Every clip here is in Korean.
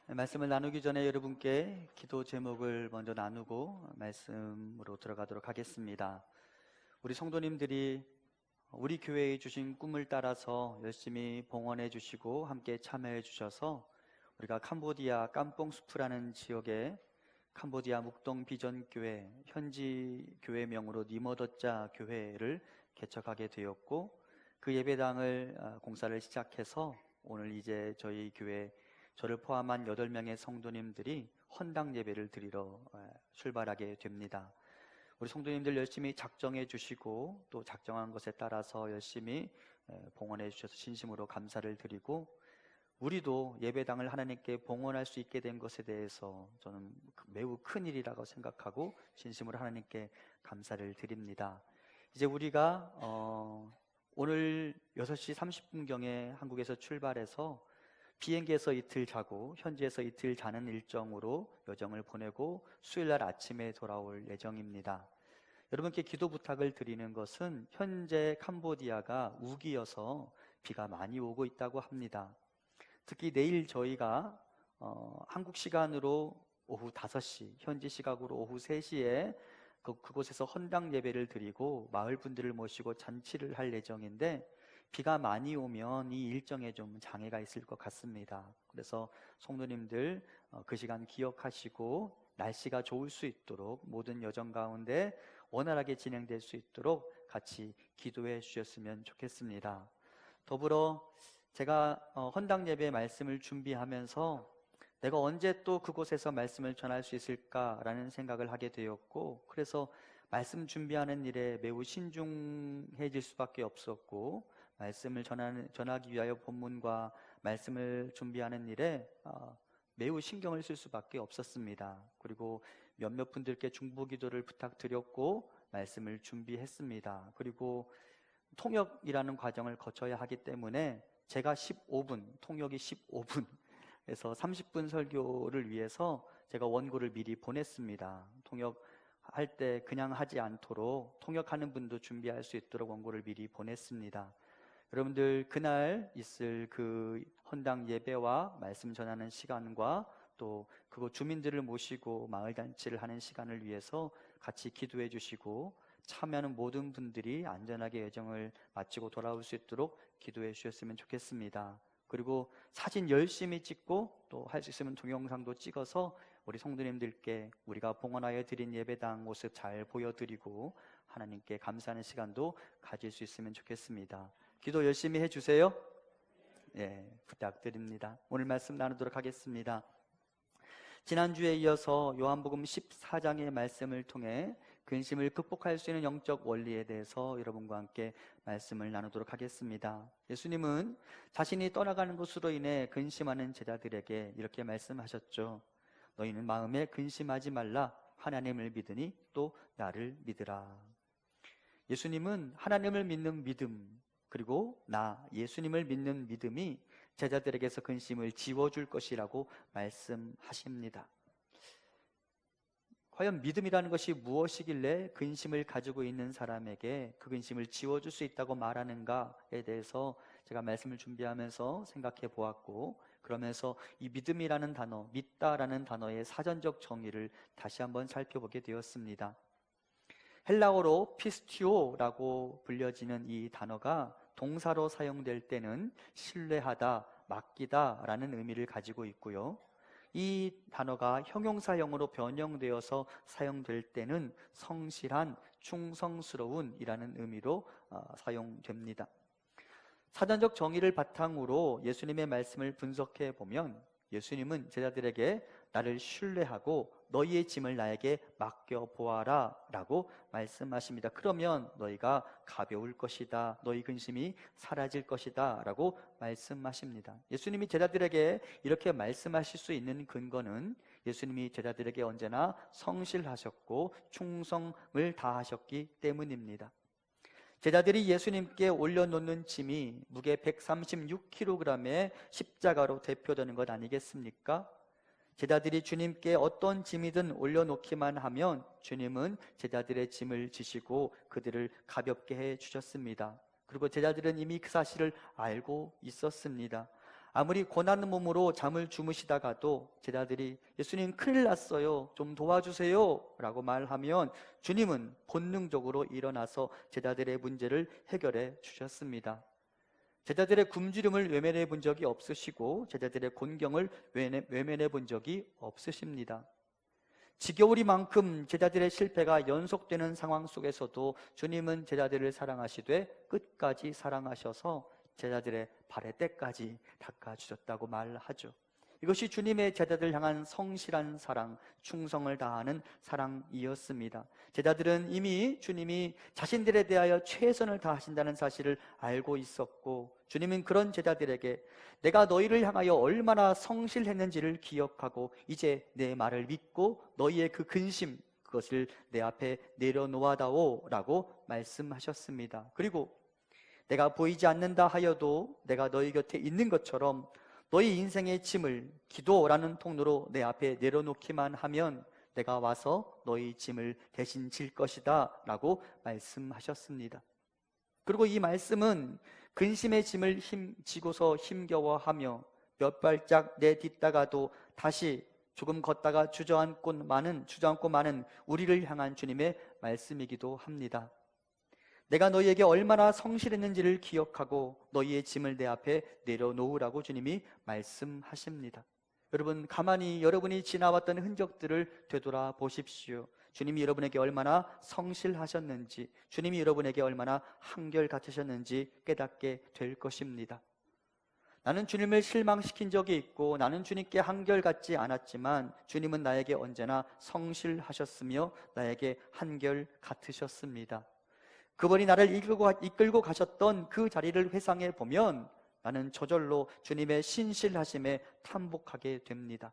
말씀을 나누기 전에 여러분께 기도 제목을 먼저 나누고 말씀으로 들어가도록 하겠습니다. 우리 성도님들이 우리 교회에 주신 꿈을 따라서 열심히 봉헌해 주시고 함께 참여해 주셔서 우리가 캄보디아 깜뽕수프라는 지역에 캄보디아 묵동 비전교회 현지 교회명으로 니머더자 교회를 개척하게 되었고, 그 예배당을 공사를 시작해서 오늘 이제 저희 교회 저를 포함한 8명의 성도님들이 헌당 예배를 드리러 출발하게 됩니다. 우리 성도님들 열심히 작정해 주시고 또 작정한 것에 따라서 열심히 봉헌해 주셔서 진심으로 감사를 드리고, 우리도 예배당을 하나님께 봉헌할 수 있게 된 것에 대해서 저는 매우 큰 일이라고 생각하고 진심으로 하나님께 감사를 드립니다. 이제 우리가 오늘 6시 30분경에 한국에서 출발해서 비행기에서 이틀 자고 현지에서 이틀 자는 일정으로 여정을 보내고 수요일날 아침에 돌아올 예정입니다. 여러분께 기도 부탁을 드리는 것은 현재 캄보디아가 우기여서 비가 많이 오고 있다고 합니다. 특히 내일 저희가 한국 시간으로 오후 5시, 현지 시각으로 오후 3시에 그곳에서 헌당 예배를 드리고 마을 분들을 모시고 잔치를 할 예정인데, 비가 많이 오면 이 일정에 좀 장애가 있을 것 같습니다. 그래서 성도님들 그 시간 기억하시고 날씨가 좋을 수 있도록 모든 여정 가운데 원활하게 진행될 수 있도록 같이 기도해 주셨으면 좋겠습니다. 더불어 제가 헌당 예배 말씀을 준비하면서 내가 언제 또 그곳에서 말씀을 전할 수 있을까라는 생각을 하게 되었고, 그래서 말씀 준비하는 일에 매우 신중해질 수밖에 없었고, 말씀을 전하기 위하여 본문과 말씀을 준비하는 일에 매우 신경을 쓸 수밖에 없었습니다. 그리고 몇몇 분들께 중보기도를 부탁드렸고 말씀을 준비했습니다. 그리고 통역이라는 과정을 거쳐야 하기 때문에 제가 15분, 통역이 15분에서 30분 설교를 위해서 제가 원고를 미리 보냈습니다. 통역할 때 그냥 하지 않도록 통역하는 분도 준비할 수 있도록 원고를 미리 보냈습니다. 여러분들 그날 있을 그 헌당 예배와 말씀 전하는 시간과 또 그곳 주민들을 모시고 마을 잔치를 하는 시간을 위해서 같이 기도해 주시고, 참여하는 모든 분들이 안전하게 여정을 마치고 돌아올 수 있도록 기도해 주셨으면 좋겠습니다. 그리고 사진 열심히 찍고 또 할 수 있으면 동영상도 찍어서 우리 성도님들께 우리가 봉헌하여 드린 예배당 모습 잘 보여드리고 하나님께 감사하는 시간도 가질 수 있으면 좋겠습니다. 기도 열심히 해주세요. 부탁드립니다. 오늘 말씀 나누도록 하겠습니다. 지난주에 이어서 요한복음 14장의 말씀을 통해 근심을 극복할 수 있는 영적 원리에 대해서 여러분과 함께 말씀을 나누도록 하겠습니다. 예수님은 자신이 떠나가는 것으로 인해 근심하는 제자들에게 이렇게 말씀하셨죠. 너희는 마음에 근심하지 말라. 하나님을 믿으니 또 나를 믿으라. 예수님은 하나님을 믿는 믿음, 그리고 예수님을 믿는 믿음이 제자들에게서 근심을 지워줄 것이라고 말씀하십니다. 과연 믿음이라는 것이 무엇이길래 근심을 가지고 있는 사람에게 그 근심을 지워줄 수 있다고 말하는가에 대해서 제가 말씀을 준비하면서 생각해 보았고, 그러면서 이 믿음이라는 단어, 믿다라는 단어의 사전적 정의를 다시 한번 살펴보게 되었습니다. 헬라어로 피스티오라고 불려지는 이 단어가 동사로 사용될 때는 신뢰하다, 맡기다 라는 의미를 가지고 있고요, 이 단어가 형용사형으로 변형되어서 사용될 때는 성실한, 충성스러운 이라는 의미로 사용됩니다. 사전적 정의를 바탕으로 예수님의 말씀을 분석해 보면 예수님은 제자들에게 나를 신뢰하고 너희의 짐을 나에게 맡겨보아라 라고 말씀하십니다. 그러면 너희가 가벼울 것이다, 너희 근심이 사라질 것이다 라고 말씀하십니다. 예수님이 제자들에게 이렇게 말씀하실 수 있는 근거는 예수님이 제자들에게 언제나 성실하셨고 충성을 다하셨기 때문입니다. 제자들이 예수님께 올려놓는 짐이 무게 136kg의 십자가로 대표되는 것 아니겠습니까? 제자들이 주님께 어떤 짐이든 올려놓기만 하면 주님은 제자들의 짐을 지시고 그들을 가볍게 해 주셨습니다. 그리고 제자들은 이미 그 사실을 알고 있었습니다. 아무리 고난 몸으로 잠을 주무시다가도 제자들이 예수님 큰일 났어요, 좀 도와주세요 라고 말하면 주님은 본능적으로 일어나서 제자들의 문제를 해결해 주셨습니다. 제자들의 굶주림을 외면해 본 적이 없으시고 제자들의 곤경을 외면해 본 적이 없으십니다. 지겨우리만큼 제자들의 실패가 연속되는 상황 속에서도 주님은 제자들을 사랑하시되 끝까지 사랑하셔서 제자들의 발의 때까지 닦아주셨다고 말하죠. 이것이 주님의 제자들 향한 성실한 사랑, 충성을 다하는 사랑이었습니다. 제자들은 이미 주님이 자신들에 대하여 최선을 다하신다는 사실을 알고 있었고, 주님은 그런 제자들에게 내가 너희를 향하여 얼마나 성실했는지를 기억하고 이제 내 말을 믿고 너희의 그 근심, 그것을 내 앞에 내려놓아다오 라고 말씀하셨습니다. 그리고 내가 보이지 않는다 하여도 내가 너희 곁에 있는 것처럼 너희 인생의 짐을 기도라는 통로로 내 앞에 내려놓기만 하면 내가 와서 너희 짐을 대신 질 것이다 라고 말씀하셨습니다. 그리고 이 말씀은 근심의 짐을 지고서 힘겨워하며 몇 발짝 내딛다가도 다시 조금 걷다가 주저앉고 마는 우리를 향한 주님의 말씀이기도 합니다. 내가 너희에게 얼마나 성실했는지를 기억하고 너희의 짐을 내 앞에 내려놓으라고 주님이 말씀하십니다. 여러분, 가만히 여러분이 지나왔던 흔적들을 되돌아 보십시오. 주님이 여러분에게 얼마나 성실하셨는지, 주님이 여러분에게 얼마나 한결같으셨는지 깨닫게 될 것입니다. 나는 주님을 실망시킨 적이 있고 나는 주님께 한결같지 않았지만 주님은 나에게 언제나 성실하셨으며 나에게 한결같으셨습니다. 그분이 나를 이끌고 가셨던 그 자리를 회상해 보면 나는 저절로 주님의 신실하심에 탐복하게 됩니다.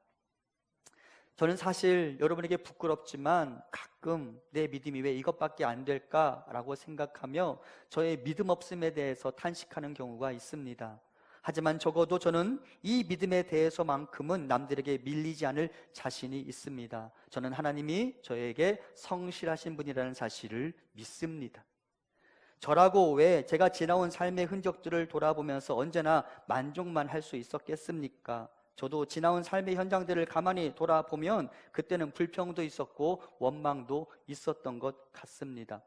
저는 사실 여러분에게 부끄럽지만 가끔 내 믿음이 왜 이것밖에 안 될까라고 생각하며 저의 믿음 없음에 대해서 탄식하는 경우가 있습니다. 하지만 적어도 저는 이 믿음에 대해서만큼은 남들에게 밀리지 않을 자신이 있습니다. 저는 하나님이 저에게 성실하신 분이라는 사실을 믿습니다. 저라고 왜 제가 지나온 삶의 흔적들을 돌아보면서 언제나 만족만 할 수 있었겠습니까? 저도 지나온 삶의 현장들을 가만히 돌아보면 그때는 불평도 있었고 원망도 있었던 것 같습니다.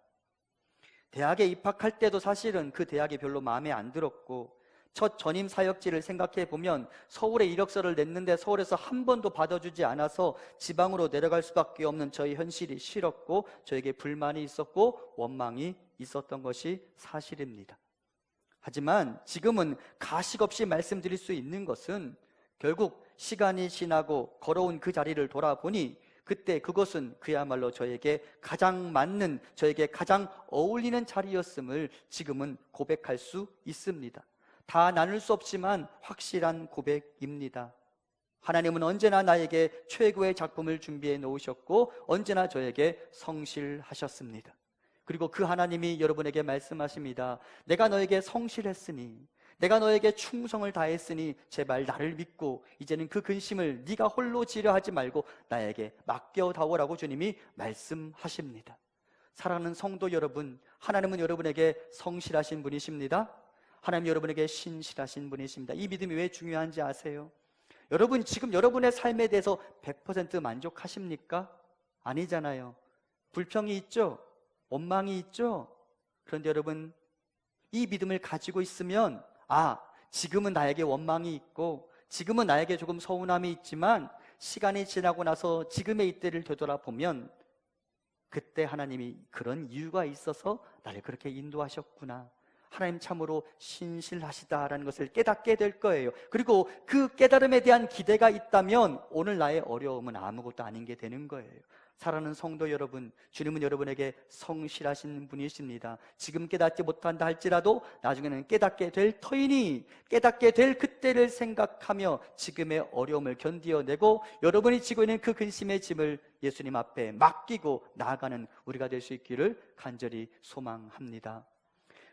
대학에 입학할 때도 사실은 그 대학이 별로 마음에 안 들었고, 첫 전임 사역지를 생각해 보면 서울에 이력서를 냈는데 서울에서 한 번도 받아주지 않아서 지방으로 내려갈 수밖에 없는 저의 현실이 싫었고 저에게 불만이 있었고 원망이 있었던 것이 사실입니다. 하지만 지금은 가식 없이 말씀드릴 수 있는 것은 결국 시간이 지나고 걸어온 그 자리를 돌아보니 그때 그것은 그야말로 저에게 가장 맞는, 저에게 가장 어울리는 자리였음을 지금은 고백할 수 있습니다. 다 나눌 수 없지만 확실한 고백입니다. 하나님은 언제나 나에게 최고의 작품을 준비해 놓으셨고 언제나 저에게 성실하셨습니다. 그리고 그 하나님이 여러분에게 말씀하십니다. 내가 너에게 성실했으니, 내가 너에게 충성을 다했으니 제발 나를 믿고 이제는 그 근심을 네가 홀로 지려 하지 말고 나에게 맡겨다오라고 주님이 말씀하십니다. 사랑하는 성도 여러분, 하나님은 여러분에게 성실하신 분이십니다. 하나님 여러분에게 신실하신 분이십니다. 이 믿음이 왜 중요한지 아세요? 여러분 지금 여러분의 삶에 대해서 100% 만족하십니까? 아니잖아요. 불평이 있죠? 원망이 있죠? 그런데 여러분 이 믿음을 가지고 있으면 지금은 나에게 원망이 있고 지금은 나에게 조금 서운함이 있지만 시간이 지나고 나서 지금의 이때를 되돌아보면 그때 하나님이 그런 이유가 있어서 나를 그렇게 인도하셨구나, 하나님 참으로 신실하시다라는 것을 깨닫게 될 거예요. 그리고 그 깨달음에 대한 기대가 있다면 오늘 나의 어려움은 아무것도 아닌 게 되는 거예요. 사랑하는 성도 여러분, 주님은 여러분에게 성실하신 분이십니다. 지금 깨닫지 못한다 할지라도 나중에는 깨닫게 될 터이니 깨닫게 될 그때를 생각하며 지금의 어려움을 견디어내고 여러분이 지고 있는 그 근심의 짐을 예수님 앞에 맡기고 나아가는 우리가 될 수 있기를 간절히 소망합니다.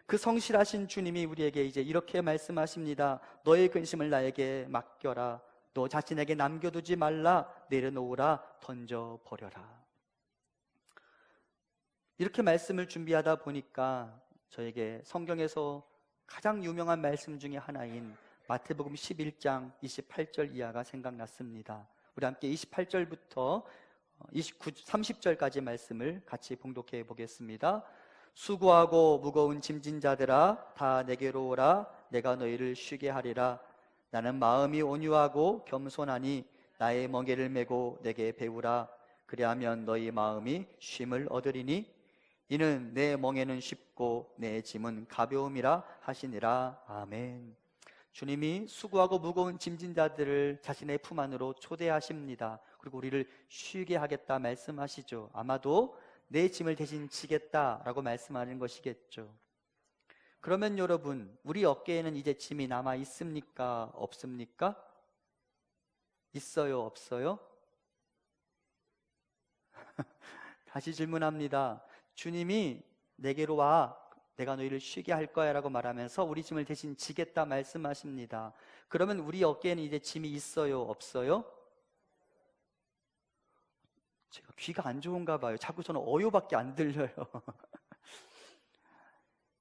그 성실하신 주님이 우리에게 이제 이렇게 말씀하십니다. 너의 근심을 나에게 맡겨라. 너 자신에게 남겨두지 말라. 내려놓으라. 던져버려라. 이렇게 말씀을 준비하다 보니까 저에게 성경에서 가장 유명한 말씀 중에 하나인 마태복음 11장 28절 이하가 생각났습니다. 우리 함께 28절부터 30절까지 말씀을 같이 봉독해 보겠습니다. 수고하고 무거운 짐진 자들아 다 내게로 오라. 내가 너희를 쉬게 하리라. 나는 마음이 온유하고 겸손하니 나의 멍에를 메고 내게 배우라. 그리하면 너희 마음이 쉼을 얻으리니 이는 내 멍에는 쉽고 내 짐은 가벼움이라 하시니라. 아멘. 주님이 수고하고 무거운 짐진 자들을 자신의 품 안으로 초대하십니다. 그리고 우리를 쉬게 하겠다 말씀하시죠. 아마도 내 짐을 대신 지겠다라고 말씀하는 것이겠죠. 그러면 여러분, 우리 어깨에는 이제 짐이 남아 있습니까? 없습니까? 있어요? 없어요? 다시 질문합니다. 주님이 내게로 와, 내가 너희를 쉬게 할 거야 라고 말하면서 우리 짐을 대신 지겠다 말씀하십니다. 그러면 우리 어깨에는 이제 짐이 있어요? 없어요? 제가 귀가 안 좋은가 봐요. 자꾸 저는 어요밖에 안 들려요.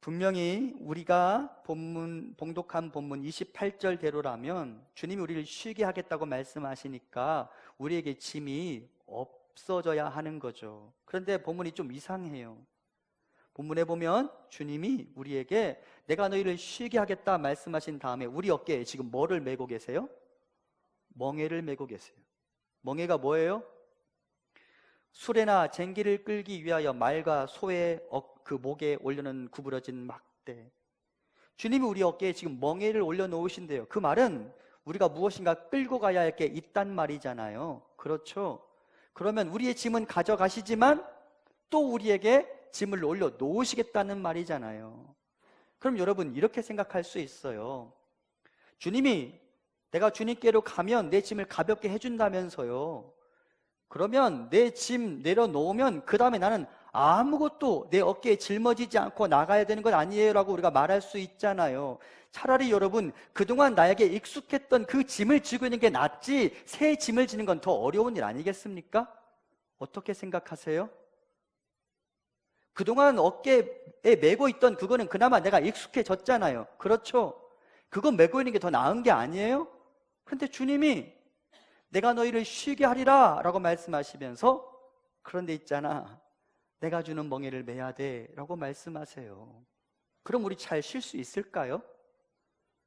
분명히 우리가 봉독한 본문 28절대로라면 주님이 우리를 쉬게 하겠다고 말씀하시니까 우리에게 짐이 없어져야 하는 거죠. 그런데 본문이 좀 이상해요. 본문에 보면 주님이 우리에게 내가 너희를 쉬게 하겠다 말씀하신 다음에 우리 어깨에 지금 뭐를 메고 계세요? 멍에를 메고 계세요. 멍에가 뭐예요? 수레나 쟁기를 끌기 위하여 말과 소의 그 목에 올려놓은 구부러진 막대. 주님이 우리 어깨에 지금 멍에를 올려놓으신대요. 그 말은 우리가 무엇인가 끌고 가야 할 게 있단 말이잖아요. 그렇죠? 그러면 우리의 짐은 가져가시지만 또 우리에게 짐을 올려놓으시겠다는 말이잖아요. 그럼 여러분 이렇게 생각할 수 있어요. 주님이 내가 주님께로 가면 내 짐을 가볍게 해준다면서요. 그러면 내 짐 내려놓으면 그 다음에 나는 아무것도 내 어깨에 짊어지지 않고 나가야 되는 건 아니에요 라고 우리가 말할 수 있잖아요. 차라리 여러분 그동안 나에게 익숙했던 그 짐을 지고 있는 게 낫지 새 짐을 지는 건 더 어려운 일 아니겠습니까? 어떻게 생각하세요? 그동안 어깨에 메고 있던 그거는 그나마 내가 익숙해졌잖아요. 그렇죠? 그거 메고 있는 게 더 나은 게 아니에요? 그런데 주님이 내가 너희를 쉬게 하리라 라고 말씀하시면서 그런데 있잖아 내가 주는 멍에를 메야 돼 라고 말씀하세요. 그럼 우리 잘 쉴 수 있을까요?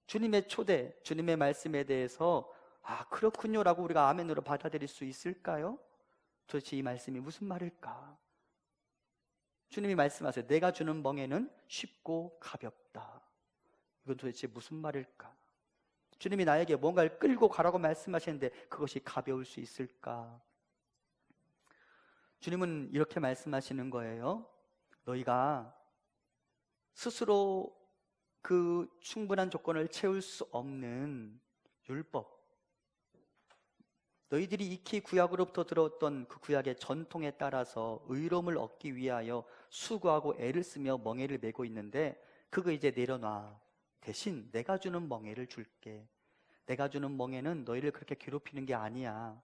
주님의 초대, 주님의 말씀에 대해서 그렇군요 라고 우리가 아멘으로 받아들일 수 있을까요? 도대체 이 말씀이 무슨 말일까? 주님이 말씀하세요. 내가 주는 멍에는 쉽고 가볍다. 이건 도대체 무슨 말일까? 주님이 나에게 뭔가를 끌고 가라고 말씀하시는데 그것이 가벼울 수 있을까? 주님은 이렇게 말씀하시는 거예요. 너희가 스스로 그 충분한 조건을 채울 수 없는 율법, 너희들이 익히 구약으로부터 들어왔던 그 구약의 전통에 따라서 의로움을 얻기 위하여 수고하고 애를 쓰며 멍에를 메고 있는데 그거 이제 내려놔. 대신 내가 주는 멍에를 줄게. 내가 주는 멍에는 너희를 그렇게 괴롭히는 게 아니야.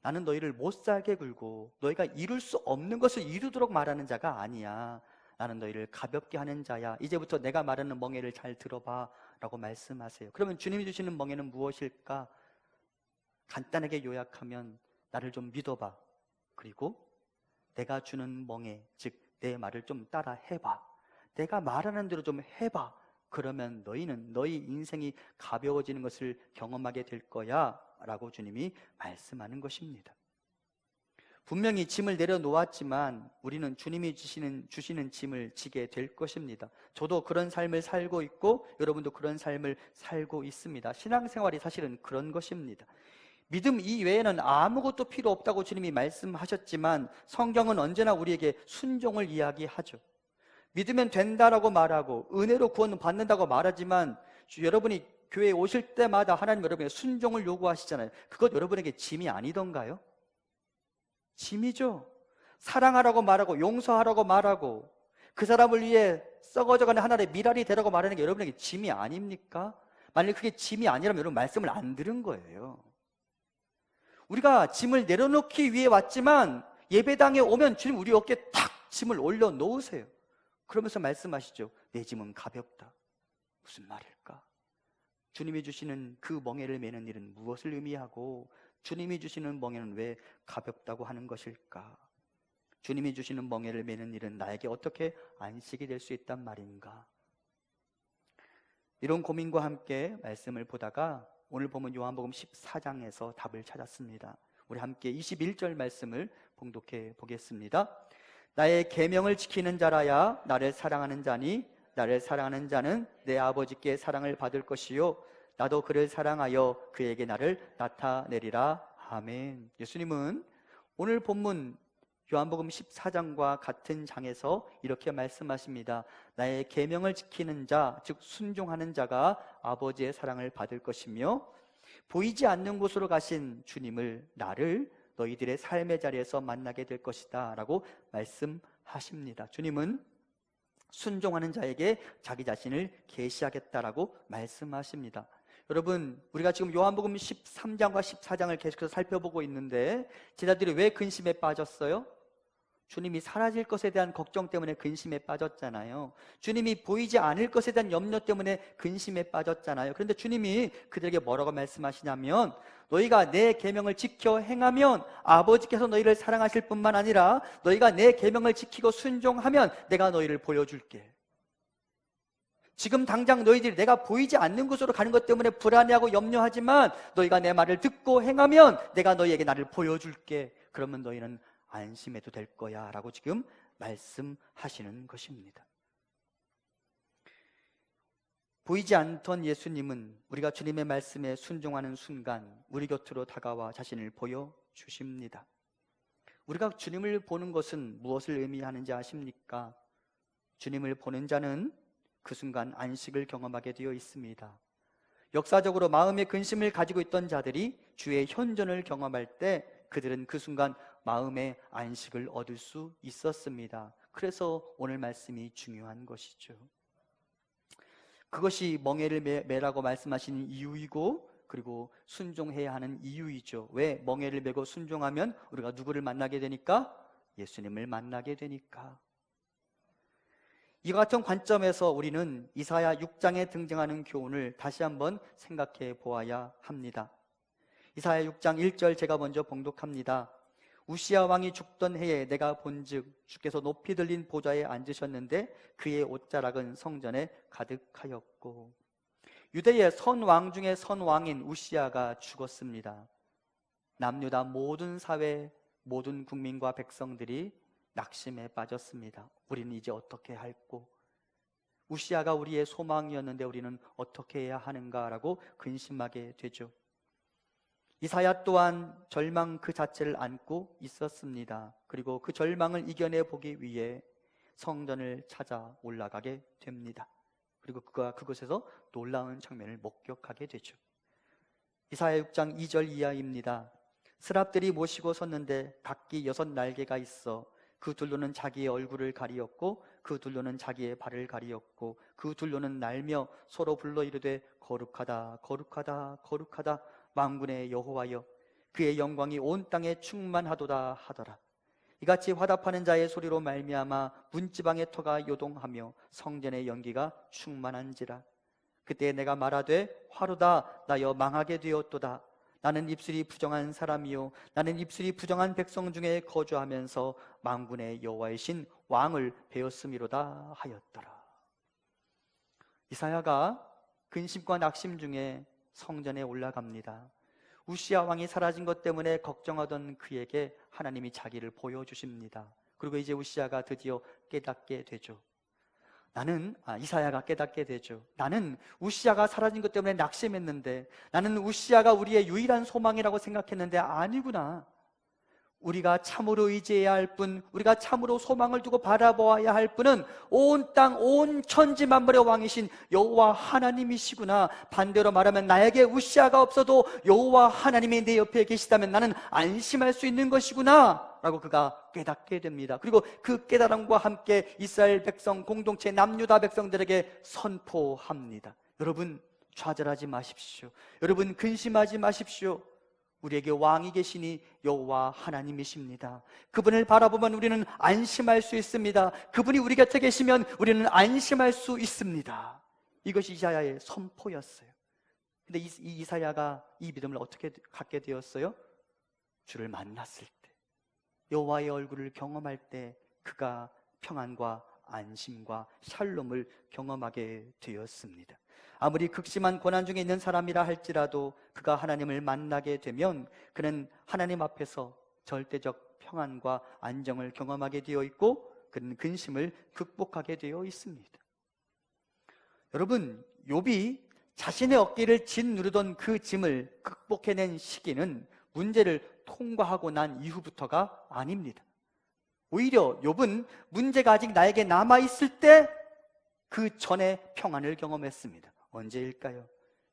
나는 너희를 못 살게 굴고 너희가 이룰 수 없는 것을 이루도록 말하는 자가 아니야. 나는 너희를 가볍게 하는 자야. 이제부터 내가 말하는 멍에를 잘 들어봐 라고 말씀하세요. 그러면 주님이 주시는 멍에는 무엇일까? 간단하게 요약하면 나를 좀 믿어봐. 그리고 내가 주는 멍에, 즉 내 말을 좀 따라 해봐. 내가 말하는 대로 좀 해봐. 그러면 너희는 너희 인생이 가벼워지는 것을 경험하게 될 거야 라고 주님이 말씀하는 것입니다. 분명히 짐을 내려놓았지만 우리는 주님이 주시는 짐을 지게 될 것입니다. 저도 그런 삶을 살고 있고 여러분도 그런 삶을 살고 있습니다. 신앙생활이 사실은 그런 것입니다. 믿음 이외에는 아무것도 필요 없다고 주님이 말씀하셨지만 성경은 언제나 우리에게 순종을 이야기하죠. 믿으면 된다라고 말하고 은혜로 구원 받는다고 말하지만 여러분이 교회에 오실 때마다 하나님 여러분에게 순종을 요구하시잖아요. 그것 여러분에게 짐이 아니던가요? 짐이죠. 사랑하라고 말하고 용서하라고 말하고 그 사람을 위해 썩어져가는 하나의 미랄이 되라고 말하는 게 여러분에게 짐이 아닙니까? 만약 그게 짐이 아니라면 여러분 말씀을 안 들은 거예요. 우리가 짐을 내려놓기 위해 왔지만 예배당에 오면 주님 우리 어깨에 탁 짐을 올려놓으세요. 그러면서 말씀하시죠. 내 짐은 가볍다. 무슨 말일까? 주님이 주시는 그 멍에를 매는 일은 무엇을 의미하고 주님이 주시는 멍에는 왜 가볍다고 하는 것일까? 주님이 주시는 멍에를 매는 일은 나에게 어떻게 안식이 될 수 있단 말인가? 이런 고민과 함께 말씀을 보다가 오늘 보면 요한복음 14장에서 답을 찾았습니다. 우리 함께 21절 말씀을 봉독해 보겠습니다. 나의 계명을 지키는 자라야 나를 사랑하는 자니 나를 사랑하는 자는 내 아버지께 사랑을 받을 것이요 나도 그를 사랑하여 그에게 나를 나타내리라. 아멘. 예수님은 오늘 본문 요한복음 14장과 같은 장에서 이렇게 말씀하십니다. 나의 계명을 지키는 자, 즉 순종하는 자가 아버지의 사랑을 받을 것이며 보이지 않는 곳으로 가신 주님을, 나를 너희들의 삶의 자리에서 만나게 될 것이다 라고 말씀하십니다. 주님은 순종하는 자에게 자기 자신을 계시하겠다라고 말씀하십니다. 여러분, 우리가 지금 요한복음 13장과 14장을 계속해서 살펴보고 있는데 제자들이 왜 근심에 빠졌어요? 주님이 사라질 것에 대한 걱정 때문에 근심에 빠졌잖아요. 주님이 보이지 않을 것에 대한 염려 때문에 근심에 빠졌잖아요. 그런데 주님이 그들에게 뭐라고 말씀하시냐면 너희가 내 계명을 지켜 행하면 아버지께서 너희를 사랑하실 뿐만 아니라 너희가 내 계명을 지키고 순종하면 내가 너희를 보여줄게. 지금 당장 너희들이 내가 보이지 않는 곳으로 가는 것 때문에 불안해하고 염려하지만 너희가 내 말을 듣고 행하면 내가 너희에게 나를 보여줄게. 그러면 너희는 안심해도 될 거야 라고 지금 말씀하시는 것입니다. 보이지 않던 예수님은 우리가 주님의 말씀에 순종하는 순간 우리 곁으로 다가와 자신을 보여주십니다. 우리가 주님을 보는 것은 무엇을 의미하는지 아십니까? 주님을 보는 자는 그 순간 안식을 경험하게 되어 있습니다. 역사적으로 마음의 근심을 가지고 있던 자들이 주의 현존을 경험할 때 그들은 그 순간 마음의 안식을 얻을 수 있었습니다. 그래서 오늘 말씀이 중요한 것이죠. 그것이 멍에를 매라고 말씀하시는 이유이고 그리고 순종해야 하는 이유이죠. 왜? 멍에를 매고 순종하면 우리가 누구를 만나게 되니까? 예수님을 만나게 되니까. 이와 같은 관점에서 우리는 이사야 6장에 등장하는 교훈을 다시 한번 생각해 보아야 합니다. 이사야 6장 1절 제가 먼저 봉독합니다. 우시야 왕이 죽던 해에 내가 본즉 주께서 높이 들린 보좌에 앉으셨는데 그의 옷자락은 성전에 가득하였고. 유대의 선왕 중에 선왕인 우시야가 죽었습니다. 남유다 모든 사회, 모든 국민과 백성들이 낙심에 빠졌습니다. 우리는 이제 어떻게 할꼬? 우시야가 우리의 소망이었는데 우리는 어떻게 해야 하는가라고 근심하게 되죠. 이사야 또한 절망 그 자체를 안고 있었습니다. 그리고 그 절망을 이겨내 보기 위해 성전을 찾아 올라가게 됩니다. 그리고 그가 그곳에서 놀라운 장면을 목격하게 되죠. 이사야 6장 2절 이하입니다. 스랍들이 모시고 섰는데 각기 6날개가 있어 그 둘로는 자기의 얼굴을 가리었고 그 둘로는 자기의 발을 가리었고 그 둘로는 날며 서로 불러 이르되 거룩하다 거룩하다 거룩하다 만군의 여호와여 그의 영광이 온 땅에 충만하도다 하더라. 이같이 화답하는 자의 소리로 말미암아 문지방의 터가 요동하며 성전의 연기가 충만한지라. 그때 내가 말하되 화로다 나여 망하게 되었도다. 나는 입술이 부정한 사람이요 나는 입술이 부정한 백성 중에 거주하면서 만군의 여호와이신 왕을 배웠음이로다 하였더라. 이사야가 근심과 낙심 중에 성전에 올라갑니다. 우시야 왕이 사라진 것 때문에 걱정하던 그에게 하나님이 자기를 보여주십니다. 그리고 이제 우시야가 드디어 깨닫게 되죠. 이사야가 깨닫게 되죠. 나는 우시야가 사라진 것 때문에 낙심했는데, 나는 우시야가 우리의 유일한 소망이라고 생각했는데 아니구나. 우리가 참으로 의지해야 할 분, 우리가 참으로 소망을 두고 바라보아야 할 분은 온 땅, 온 천지 만물의 왕이신 여호와 하나님이시구나. 반대로 말하면 나에게 우시야가 없어도 여호와 하나님이 내 옆에 계시다면 나는 안심할 수 있는 것이구나 라고 그가 깨닫게 됩니다. 그리고 그 깨달음과 함께 이스라엘 백성 공동체 남유다 백성들에게 선포합니다. 여러분 좌절하지 마십시오. 여러분 근심하지 마십시오. 우리에게 왕이 계시니 여호와 하나님이십니다. 그분을 바라보면 우리는 안심할 수 있습니다. 그분이 우리 곁에 계시면 우리는 안심할 수 있습니다. 이것이 이사야의 선포였어요. 근데 이사야가 이 믿음을 어떻게 갖게 되었어요? 주를 만났을 때, 여호와의 얼굴을 경험할 때 그가 평안과 안심과 샬롬을 경험하게 되었습니다. 아무리 극심한 고난 중에 있는 사람이라 할지라도 그가 하나님을 만나게 되면 그는 하나님 앞에서 절대적 평안과 안정을 경험하게 되어 있고 그는 근심을 극복하게 되어 있습니다. 여러분, 욥이 자신의 어깨를 짓누르던 그 짐을 극복해낸 시기는 문제를 통과하고 난 이후부터가 아닙니다. 오히려 욥은 문제가 아직 나에게 남아있을 때 그 전에 평안을 경험했습니다. 언제일까요?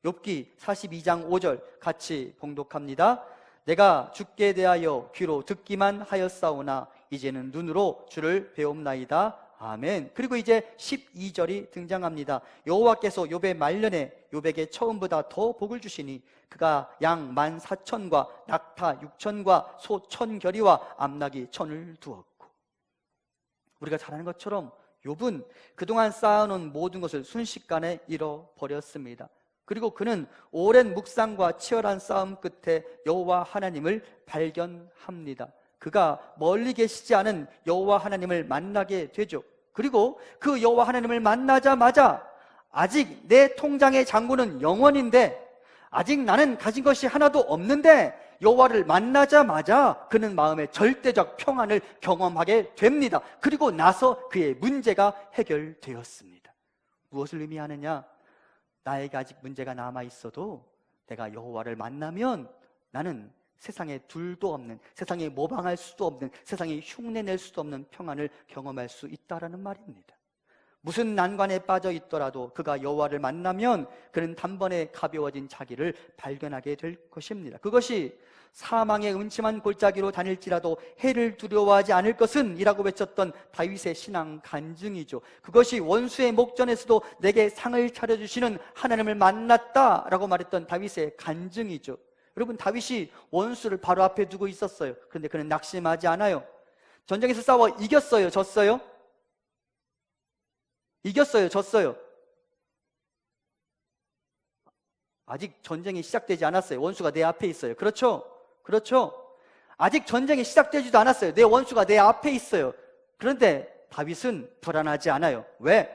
욥기 42장 5절 같이 봉독합니다. 내가 주께 대하여 귀로 듣기만 하였사오나 이제는 눈으로 주를 배움나이다. 아멘. 그리고 이제 12절이 등장합니다. 여호와께서 욥의 말년에 욥에게 처음보다 더 복을 주시니 그가 양 14,000과 낙타 6,000과 소 1,000결이와 암나귀 1,000을 두었고, 우리가 잘 아는 것처럼 욥은 그동안 쌓아놓은 모든 것을 순식간에 잃어버렸습니다. 그리고 그는 오랜 묵상과 치열한 싸움 끝에 여호와 하나님을 발견합니다. 그가 멀리 계시지 않은 여호와 하나님을 만나게 되죠. 그리고 그 여호와 하나님을 만나자마자 아직 내 통장의 잔고는 0원인데, 아직 나는 가진 것이 하나도 없는데 여호와를 만나자마자 그는 마음의 절대적 평안을 경험하게 됩니다. 그리고 나서 그의 문제가 해결되었습니다. 무엇을 의미하느냐? 나에게 아직 문제가 남아있어도 내가 여호와를 만나면 나는 세상에 둘도 없는, 세상에 모방할 수도 없는, 세상에 흉내낼 수도 없는 평안을 경험할 수 있다라는 말입니다. 무슨 난관에 빠져 있더라도 그가 여호와를 만나면 그는 단번에 가벼워진 자기를 발견하게 될 것입니다. 그것이 사망의 음침한 골짜기로 다닐지라도 해를 두려워하지 않을 것은 이라고 외쳤던 다윗의 신앙 간증이죠. 그것이 원수의 목전에서도 내게 상을 차려주시는 하나님을 만났다라고 말했던 다윗의 간증이죠. 여러분, 다윗이 원수를 바로 앞에 두고 있었어요. 그런데 그는 낙심하지 않아요. 전쟁에서 싸워 이겼어요? 졌어요? 이겼어요? 졌어요? 아직 전쟁이 시작되지 않았어요. 원수가 내 앞에 있어요. 그렇죠? 그렇죠? 아직 전쟁이 시작되지도 않았어요. 내 원수가 내 앞에 있어요. 그런데 다윗은 불안하지 않아요. 왜?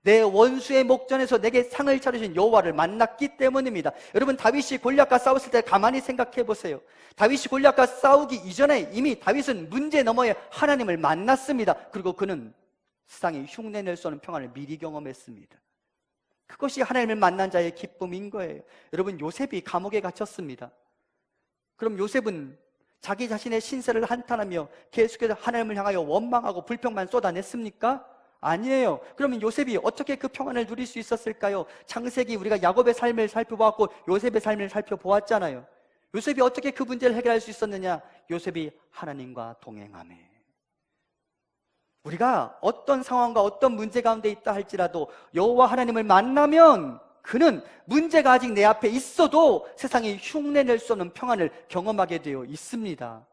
내 원수의 목전에서 내게 상을 차려주신 여호와를 만났기 때문입니다. 여러분, 다윗이 골리앗과 싸웠을 때 가만히 생각해 보세요. 다윗이 골리앗과 싸우기 이전에 이미 다윗은 문제 너머에 하나님을 만났습니다. 그리고 그는 세상에 흉내낼 수 없는 평안을 미리 경험했습니다. 그것이 하나님을 만난 자의 기쁨인 거예요. 여러분, 요셉이 감옥에 갇혔습니다. 그럼 요셉은 자기 자신의 신세를 한탄하며 계속해서 하나님을 향하여 원망하고 불평만 쏟아냈습니까? 아니에요. 그러면 요셉이 어떻게 그 평안을 누릴 수 있었을까요? 창세기 우리가 야곱의 삶을 살펴보았고 요셉의 삶을 살펴보았잖아요. 요셉이 어떻게 그 문제를 해결할 수 있었느냐? 요셉이 하나님과 동행하며. 우리가 어떤 상황과 어떤 문제 가운데 있다 할지라도 여호와 하나님을 만나면 그는 문제가 아직 내 앞에 있어도 세상에 흉내낼 수 없는 평안을 경험하게 되어 있습니다.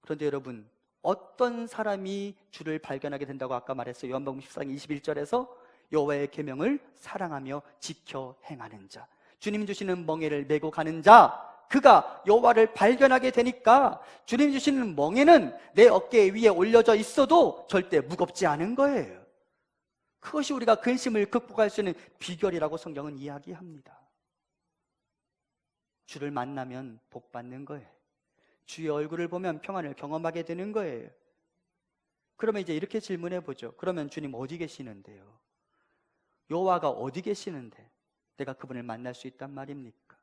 그런데 여러분, 어떤 사람이 주를 발견하게 된다고 아까 말했어요. 요한복음 14장 21절에서 여호와의 계명을 사랑하며 지켜 행하는 자, 주님 주시는 멍에를 메고 가는 자, 그가 여호와를 발견하게 되니까 주님 주시는 멍에는 내 어깨 위에 올려져 있어도 절대 무겁지 않은 거예요. 그것이 우리가 근심을 극복할 수 있는 비결이라고 성경은 이야기합니다. 주를 만나면 복 받는 거예요. 주의 얼굴을 보면 평안을 경험하게 되는 거예요. 그러면 이제 이렇게 질문해 보죠. 그러면 주님 어디 계시는데요? 여호와가 어디 계시는데 내가 그분을 만날 수 있단 말입니까?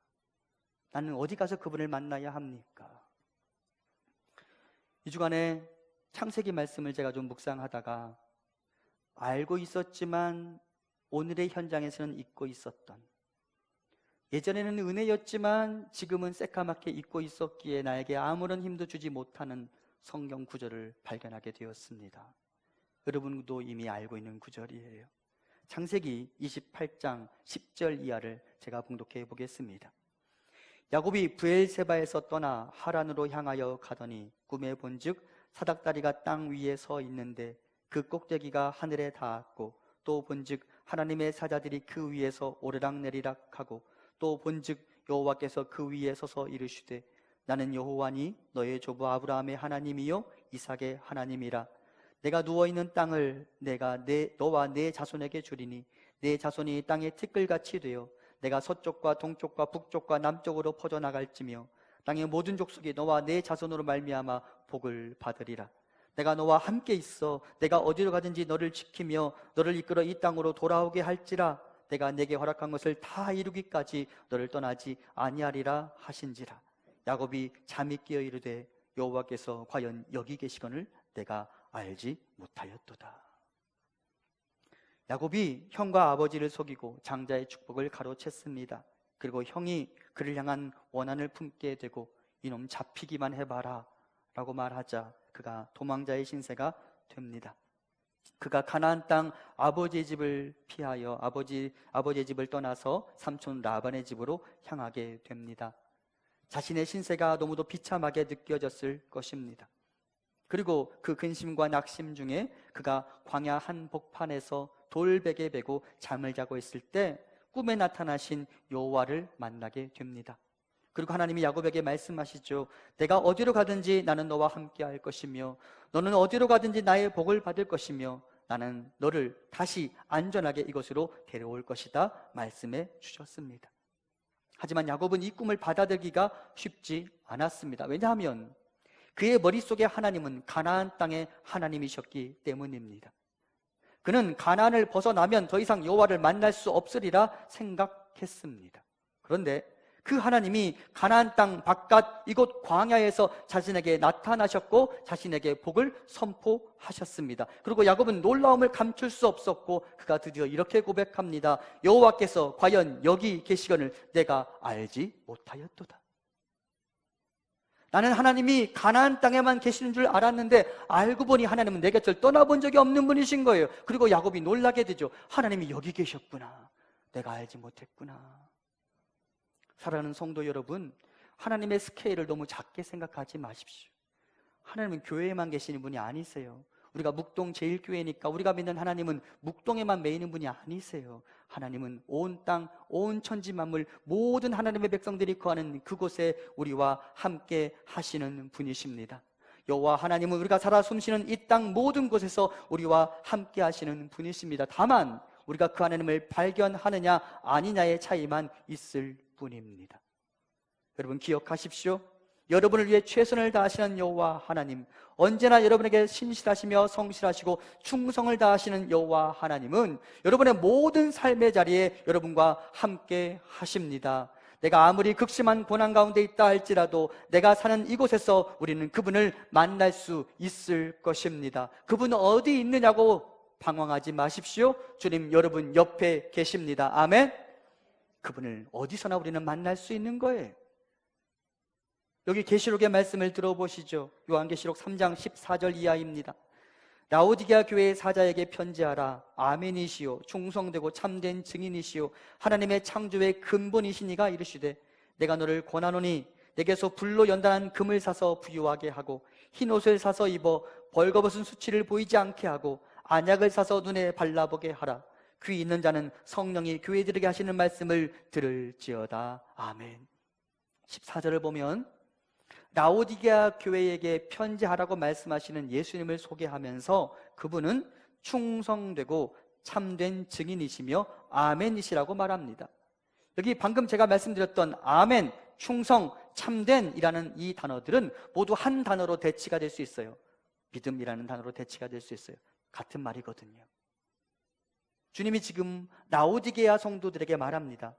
나는 어디 가서 그분을 만나야 합니까? 이 주간에 창세기 말씀을 제가 좀 묵상하다가 알고 있었지만 오늘의 현장에서는 잊고 있었던, 예전에는 은혜였지만 지금은 새까맣게 잊고 있었기에 나에게 아무런 힘도 주지 못하는 성경 구절을 발견하게 되었습니다. 여러분도 이미 알고 있는 구절이에요. 창세기 28장 10절 이하를 제가 봉독해 보겠습니다. 야곱이 브엘세바에서 떠나 하란으로 향하여 가더니 꿈에 본즉 사닥다리가 땅 위에 서 있는데 그 꼭대기가 하늘에 닿았고 또 본즉 하나님의 사자들이 그 위에서 오르락내리락하고 또 본즉 여호와께서 그 위에 서서 이르시되 나는 여호와니 너의 조부 아브라함의 하나님이요 이삭의 하나님이라. 내가 누워있는 땅을 내가 너와 네 자손에게 주리니 네 자손이 땅의 티끌같이 되어 내가 서쪽과 동쪽과 북쪽과 남쪽으로 퍼져나갈지며 땅의 모든 족속이 너와 네 자손으로 말미암아 복을 받으리라. 내가 너와 함께 있어 내가 어디로 가든지 너를 지키며 너를 이끌어 이 땅으로 돌아오게 할지라. 내가 내게 허락한 것을 다 이루기까지 너를 떠나지 아니하리라 하신지라. 야곱이 잠이 깨어 이르되 여호와께서 과연 여기 계시거늘 내가 알지 못하였도다. 야곱이 형과 아버지를 속이고 장자의 축복을 가로챘습니다. 그리고 형이 그를 향한 원한을 품게 되고 이놈 잡히기만 해봐라 라고 말하자 그가 도망자의 신세가 됩니다. 그가 가나안 땅 아버지의 집을 피하여 아버지의 집을 떠나서 삼촌 라반의 집으로 향하게 됩니다. 자신의 신세가 너무도 비참하게 느껴졌을 것입니다. 그리고 그 근심과 낙심 중에 그가 광야 한복판에서 돌베개 베고 잠을 자고 있을 때 꿈에 나타나신 여호와를 만나게 됩니다. 그리고 하나님이 야곱에게 말씀하시죠. 내가 어디로 가든지 나는 너와 함께 할 것이며 너는 어디로 가든지 나의 복을 받을 것이며 나는 너를 다시 안전하게 이곳으로 데려올 것이다 말씀해 주셨습니다. 하지만 야곱은 이 꿈을 받아들이기가 쉽지 않았습니다. 왜냐하면 그의 머릿속에 하나님은 가나안 땅의 하나님이셨기 때문입니다. 그는 가나안을 벗어나면 더 이상 여호와를 만날 수 없으리라 생각했습니다. 그런데 그 하나님이 가나안 땅 바깥 이곳 광야에서 자신에게 나타나셨고 자신에게 복을 선포하셨습니다. 그리고 야곱은 놀라움을 감출 수 없었고 그가 드디어 이렇게 고백합니다. 여호와께서 과연 여기 계시거늘 내가 알지 못하였도다. 나는 하나님이 가나안 땅에만 계시는 줄 알았는데 알고 보니 하나님은 내 곁을 떠나본 적이 없는 분이신 거예요. 그리고 야곱이 놀라게 되죠. 하나님이 여기 계셨구나. 내가 알지 못했구나. 사랑하는 성도 여러분, 하나님의 스케일을 너무 작게 생각하지 마십시오. 하나님은 교회에만 계시는 분이 아니세요. 우리가 묵동 제일교회니까 우리가 믿는 하나님은 묵동에만 매이는 분이 아니세요. 하나님은 온 땅, 온 천지 만물 모든 하나님의 백성들이 거하는 그곳에 우리와 함께 하시는 분이십니다. 여호와 하나님은 우리가 살아 숨쉬는 이 땅 모든 곳에서 우리와 함께 하시는 분이십니다. 다만 우리가 그 하나님을 발견하느냐 아니냐의 차이만 있을 뿐입니다. 여러분 기억하십시오. 여러분을 위해 최선을 다하시는 여호와 하나님, 언제나 여러분에게 신실하시며 성실하시고 충성을 다하시는 여호와 하나님은 여러분의 모든 삶의 자리에 여러분과 함께 하십니다. 내가 아무리 극심한 고난 가운데 있다 할지라도 내가 사는 이곳에서 우리는 그분을 만날 수 있을 것입니다. 그분은 어디 있느냐고 방황하지 마십시오. 주님 여러분 옆에 계십니다. 아멘. 그분을 어디서나 우리는 만날 수 있는 거예요. 여기 계시록의 말씀을 들어보시죠. 요한계시록 3장 14절 이하입니다. 라오디게아 교회의 사자에게 편지하라. 아멘이시요 충성되고 참된 증인이시요 하나님의 창조의 근본이시니가 이르시되 내가 너를 권하노니 내게서 불로 연단한 금을 사서 부유하게 하고 흰옷을 사서 입어 벌거벗은 수치를 보이지 않게 하고 안약을 사서 눈에 발라보게 하라. 귀 있는 자는 성령이 교회들에게 하시는 말씀을 들을지어다. 아멘. 14절을 보면 라오디게아 교회에게 편지하라고 말씀하시는 예수님을 소개하면서 그분은 충성되고 참된 증인이시며 아멘이시라고 말합니다. 여기 방금 제가 말씀드렸던 아멘, 충성, 참된이라는 이 단어들은 모두 한 단어로 대치가 될 수 있어요. 믿음이라는 단어로 대치가 될 수 있어요. 같은 말이거든요. 주님이 지금 라오디게아 성도들에게 말합니다.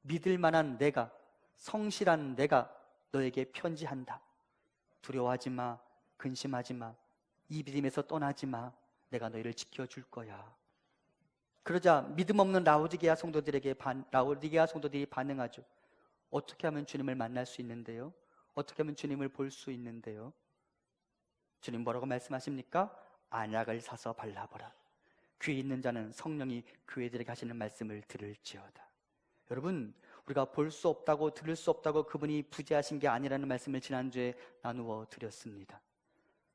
믿을 만한 내가, 성실한 내가 너에게 편지한다. 두려워하지 마, 근심하지 마, 이 믿음에서 떠나지 마. 내가 너희를 지켜줄 거야. 그러자 믿음 없는 라오디게아 성도들이 반응하죠. 어떻게 하면 주님을 만날 수 있는데요? 어떻게 하면 주님을 볼 수 있는데요? 주님 뭐라고 말씀하십니까? 안약을 사서 발라보라. 귀 있는 자는 성령이 교회들에게 하시는 말씀을 들을지어다. 여러분, 우리가 볼 수 없다고 들을 수 없다고 그분이 부재하신 게 아니라는 말씀을 지난주에 나누어 드렸습니다.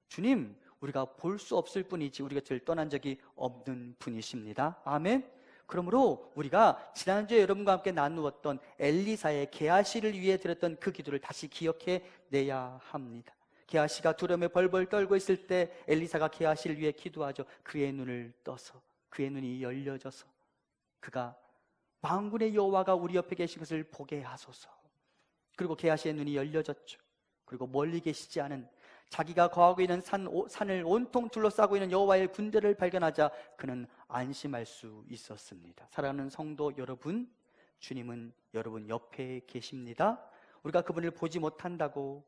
주님, 우리가 볼 수 없을 뿐이지 우리 곁을 떠난 적이 없는 분이십니다. 아멘. 그러므로 우리가 지난주에 여러분과 함께 나누었던 엘리사의 게하시를 위해 드렸던 그 기도를 다시 기억해 내야 합니다. 게하시가 두려움에 벌벌 떨고 있을 때 엘리사가 게하시를 위해 기도하죠. 그의 눈을 떠서, 그의 눈이 열려져서 그가 만군의 여호와가 우리 옆에 계신 것을 보게 하소서. 그리고 게하시의 눈이 열려졌죠. 그리고 멀리 계시지 않은 자기가 거하고 있는 산을 온통 둘러싸고 있는 여호와의 군대를 발견하자 그는 안심할 수 있었습니다. 사랑하는 성도 여러분, 주님은 여러분 옆에 계십니다. 우리가 그분을 보지 못한다고,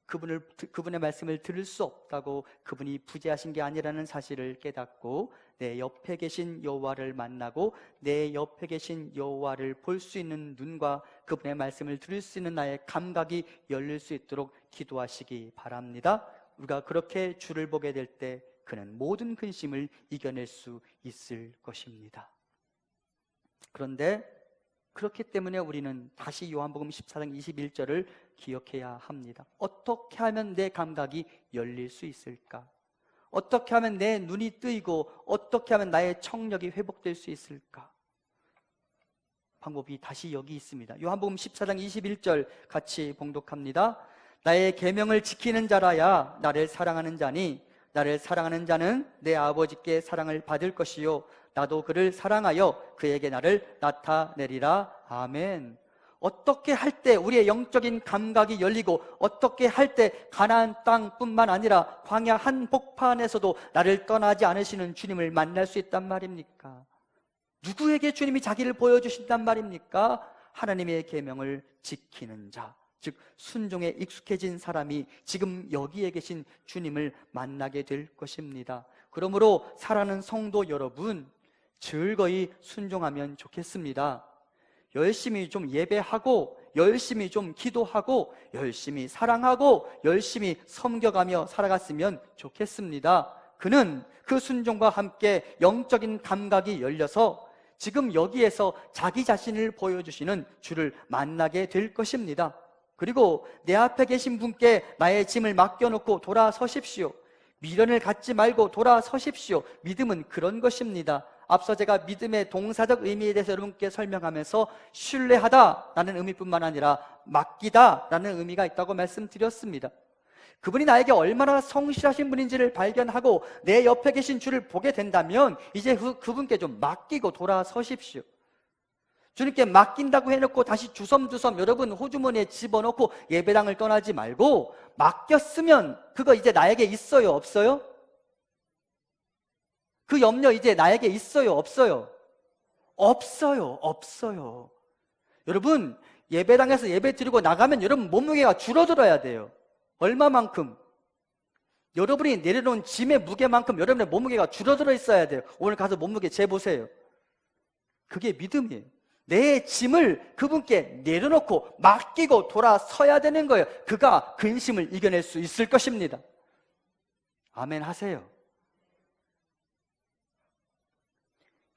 그분의 말씀을 들을 수 없다고, 그분이 부재하신 게 아니라는 사실을 깨닫고 내 옆에 계신 여호와를 만나고 내 옆에 계신 여호와를 볼 수 있는 눈과 그분의 말씀을 들을 수 있는 나의 감각이 열릴 수 있도록 기도하시기 바랍니다. 우리가 그렇게 주를 보게 될 때 그는 모든 근심을 이겨낼 수 있을 것입니다. 그런데 그렇기 때문에 우리는 다시 요한복음 14장 21절을 기억해야 합니다. 어떻게 하면 내 감각이 열릴 수 있을까? 어떻게 하면 내 눈이 뜨이고 어떻게 하면 나의 청력이 회복될 수 있을까? 방법이 다시 여기 있습니다. 요한복음 14장 21절 같이 봉독합니다. 나의 계명을 지키는 자라야 나를 사랑하는 자니 나를 사랑하는 자는 내 아버지께 사랑을 받을 것이요 나도 그를 사랑하여 그에게 나를 나타내리라. 아멘. 어떻게 할 때 우리의 영적인 감각이 열리고 어떻게 할 때 가나안 땅뿐만 아니라 광야 한복판에서도 나를 떠나지 않으시는 주님을 만날 수 있단 말입니까? 누구에게 주님이 자기를 보여주신단 말입니까? 하나님의 계명을 지키는 자, 즉 순종에 익숙해진 사람이 지금 여기에 계신 주님을 만나게 될 것입니다. 그러므로 사랑하는 성도 여러분, 즐거이 순종하면 좋겠습니다. 열심히 좀 예배하고 열심히 좀 기도하고 열심히 사랑하고 열심히 섬겨가며 살아갔으면 좋겠습니다. 그는 그 순종과 함께 영적인 감각이 열려서 지금 여기에서 자기 자신을 보여주시는 주를 만나게 될 것입니다. 그리고 내 앞에 계신 분께 나의 짐을 맡겨놓고 돌아서십시오. 미련을 갖지 말고 돌아서십시오. 믿음은 그런 것입니다. 앞서 제가 믿음의 동사적 의미에 대해서 여러분께 설명하면서 신뢰하다라는 의미뿐만 아니라 맡기다라는 의미가 있다고 말씀드렸습니다. 그분이 나에게 얼마나 성실하신 분인지를 발견하고 내 옆에 계신 주를 보게 된다면 이제 그분께 좀 맡기고 돌아서십시오. 주님께 맡긴다고 해놓고 다시 주섬주섬 여러분 호주머니에 집어넣고 예배당을 떠나지 말고 맡겼으면 그거 이제 나에게 있어요, 없어요? 그 염려 이제 나에게 있어요, 없어요? 없어요, 없어요. 여러분 예배당에서 예배 드리고 나가면 여러분 몸무게가 줄어들어야 돼요. 얼마만큼? 여러분이 내려놓은 짐의 무게만큼 여러분의 몸무게가 줄어들어 있어야 돼요. 오늘 가서 몸무게 재보세요. 그게 믿음이에요. 내 짐을 그분께 내려놓고 맡기고 돌아서야 되는 거예요. 그가 근심을 이겨낼 수 있을 것입니다. 아멘 하세요.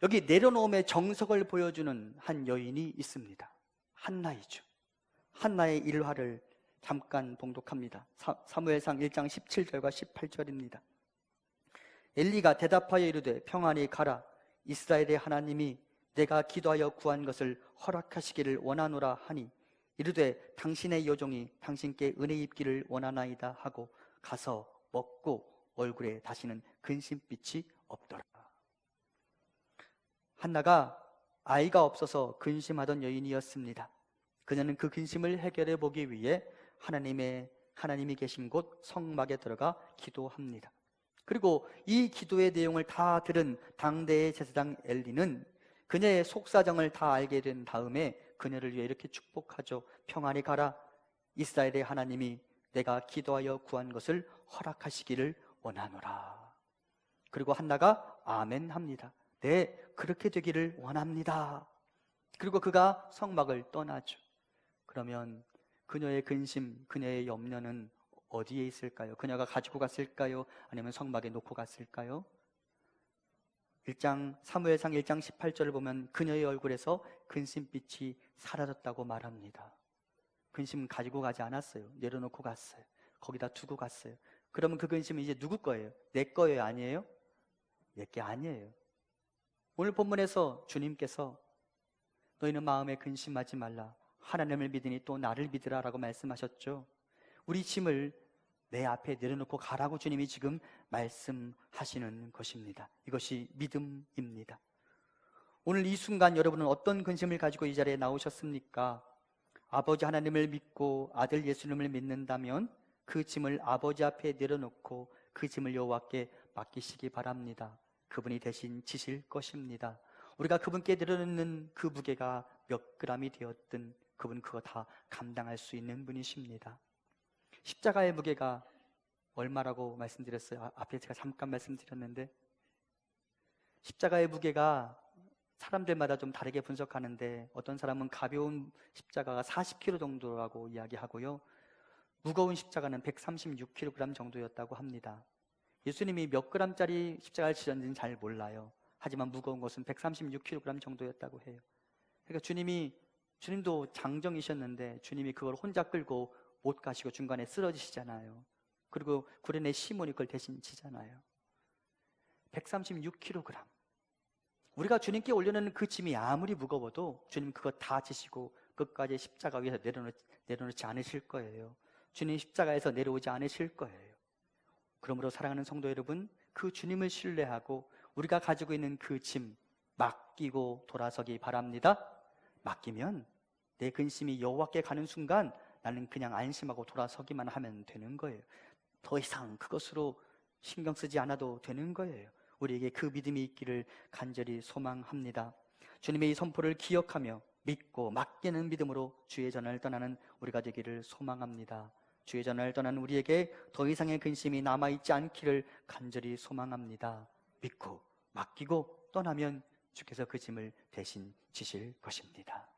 여기 내려놓음의 정석을 보여주는 한 여인이 있습니다. 한나이죠. 한나의 일화를 잠깐 봉독합니다. 사무엘상 1장 17절과 18절입니다. 엘리가 대답하여 이르되 평안히 가라. 이스라엘의 하나님이 내가 기도하여 구한 것을 허락하시기를 원하노라 하니 이르되 당신의 여종이 당신께 은혜 입기를 원하나이다 하고 가서 먹고 얼굴에 다시는 근심빛이 없더라. 한나가 아이가 없어서 근심하던 여인이었습니다. 그녀는 그 근심을 해결해 보기 위해 하나님이 계신 곳 성막에 들어가 기도합니다. 그리고 이 기도의 내용을 다 들은 당대의 제사장 엘리는 그녀의 속사정을 다 알게 된 다음에 그녀를 위해 이렇게 축복하죠. 평안히 가라. 이스라엘의 하나님이 내가 기도하여 구한 것을 허락하시기를 원하노라. 그리고 한나가 아멘 합니다. 네, 그렇게 되기를 원합니다. 그리고 그가 성막을 떠나죠. 그러면 그녀의 근심, 그녀의 염려는 어디에 있을까요? 그녀가 가지고 갔을까요? 아니면 성막에 놓고 갔을까요? 사무엘상 1장 18절을 보면 그녀의 얼굴에서 근심빛이 사라졌다고 말합니다. 근심은 가지고 가지 않았어요. 내려놓고 갔어요. 거기다 두고 갔어요. 그러면 그 근심은 이제 누구 거예요? 내 거예요? 아니에요? 내 게 아니에요. 오늘 본문에서 주님께서 너희는 마음에 근심하지 말라. 하나님을 믿으니 또 나를 믿으라 라고 말씀하셨죠. 우리 짐을 내 앞에 내려놓고 가라고 주님이 지금 말씀하시는 것입니다. 이것이 믿음입니다. 오늘 이 순간 여러분은 어떤 근심을 가지고 이 자리에 나오셨습니까? 아버지 하나님을 믿고 아들 예수님을 믿는다면 그 짐을 아버지 앞에 내려놓고 그 짐을 여호와께 맡기시기 바랍니다. 그분이 대신 지실 것입니다. 우리가 그분께 내려놓는 그 무게가 몇 그램이 되었든 그분 그거 다 감당할 수 있는 분이십니다. 십자가의 무게가 얼마라고 말씀드렸어요? 앞에 제가 잠깐 말씀드렸는데, 십자가의 무게가 사람들마다 좀 다르게 분석하는데 어떤 사람은 가벼운 십자가가 40kg 정도라고 이야기하고요, 무거운 십자가는 136kg 정도였다고 합니다. 예수님이 몇 그램짜리 십자가를 지셨는지는 잘 몰라요. 하지만 무거운 것은 136kg 정도였다고 해요. 그러니까 주님도 장정이셨는데 주님이 그걸 혼자 끌고 못 가시고 중간에 쓰러지시잖아요. 그리고 구련의 시몬이 그걸 대신 지잖아요. 136kg. 우리가 주님께 올려놓는 그 짐이 아무리 무거워도 주님 그거 다 지시고 끝까지 십자가 위에서 내려놓지 않으실 거예요. 주님 십자가에서 내려오지 않으실 거예요. 그러므로 사랑하는 성도 여러분, 그 주님을 신뢰하고 우리가 가지고 있는 그 짐 맡기고 돌아서기 바랍니다. 맡기면 내 근심이 여호와께 가는 순간 나는 그냥 안심하고 돌아서기만 하면 되는 거예요. 더 이상 그것으로 신경 쓰지 않아도 되는 거예요. 우리에게 그 믿음이 있기를 간절히 소망합니다. 주님의 이 선포를 기억하며 믿고 맡기는 믿음으로 주의 전을 떠나는 우리가 되기를 소망합니다. 주의 전을 떠나는 우리에게 더 이상의 근심이 남아있지 않기를 간절히 소망합니다. 믿고 맡기고 떠나면 주께서 그 짐을 대신 지실 것입니다.